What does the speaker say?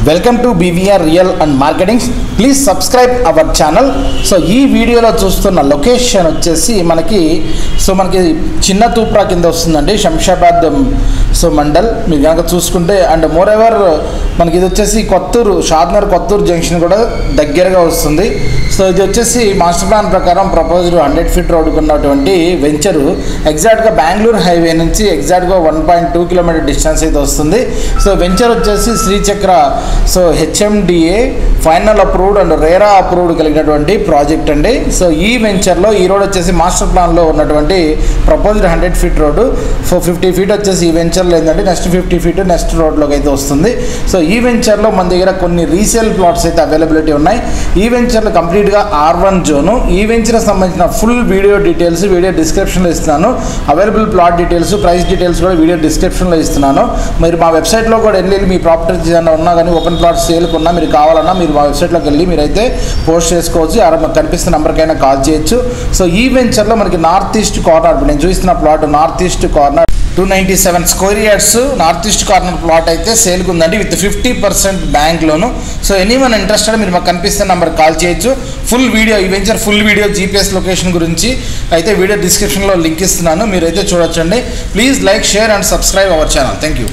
Welcome to BVR real and marketing. Please subscribe our channel. So ఈ వీడియోలో చూస్తున్న location వచ్చేసి మనకి చిన్న తూప్రా కింద వస్తుందండి, శంషాబాద్ మండల్. మీరు కనుక చూసుకుంటే అండ్ మోర్ ఎవర్ మనకి ఇది వచ్చేసి కొత్తూరు, షాద్నగర్ కొత్తూరు జంక్షన్ కూడా దగ్గరగా వస్తుంది. సో ఇది వచ్చేసి మాస్టర్ ప్లాన్ ప్రకారం ప్రపోజ్డ్ 100 ఫీట్ రోడ్డుకు ఉన్నటువంటి వెంచరు ఎగ్జాక్ట్గా బెంగళూరు హైవే నుంచి ఎగ్జాక్ట్గా 1.2 కిలోమీటర్ డిస్టెన్స్ అయితే వస్తుంది. సో వెంచర్ వచ్చేసి Srichakra HMDA final approved and RERA approved కలిగినటువంటి ప్రాజెక్ట్ అండి. సో ఈ వెంచర్లో ఈ రోడ్ వచ్చేసి మాస్టర్ ప్లాన్లో ఉన్నటువంటి ప్రపోజ్డ్ 100 ఫీట్ రోడ్డు 50 ఫీట్ వచ్చేసి ఈ వెంచర్లో ఏంటంటే నెక్స్ట్ 50 ఫీట్ నెక్స్ట్ రోడ్లోకి అయితే వస్తుంది. సో ఈ వెంచర్లో మన దగ్గర కొన్ని రీసేల్ ప్లాట్స్ అయితే అవైలబిలిటీ ఉన్నాయి. ఈ వెంచర్లో కంప్లీట్గా R1 జోను. ఈ వెంచర్కి సంబంధించిన ఫుల్ వీడియో డీటెయిల్స్ వీడియో డిస్క్రిప్షన్లో ఇస్తున్నాను. Available plot details, price details కూడా వీడియో డిస్క్రిప్షన్లో ఇస్తున్నాను. మీరు మా వెబ్సైట్లో కూడా వెళ్ళి మీ ప్రాపర్టీస్ ఏమైనా ఉన్నా కానీ ఓపెన్ ప్లాట్స్ సేల్కి ఉన్నా మీరు కావాలన్నా మీరు మా వెబ్సైట్లోకి వెళ్ళి మీరైతే పోస్ట్ చేసుకోవచ్చు. మాకు కనిపిస్తున్న నెంబర్కైనా కాల్ చేయొచ్చు. సో ఈ వెంచర్లో మనకి నార్త్ ఈస్ట్ కార్నర్, నేను చూస్తున్న plot north east corner 297 square yards north east corner plot అయితే సేల్కి ఉందండి with 50% bank loan. So anyone interested మీరు మాకు కనిపిస్తున్న నెంబర్ కాల్ చేయొచ్చు. ఫుల్ వీడియో, ఈ venture full video GPS location గురించి అయితే వీడియో డిస్క్రిప్షన్లో లింక్ ఇస్తున్నాను, మీరైతే చూడొచ్చండి. Please like, share and subscribe our channel. Thank you.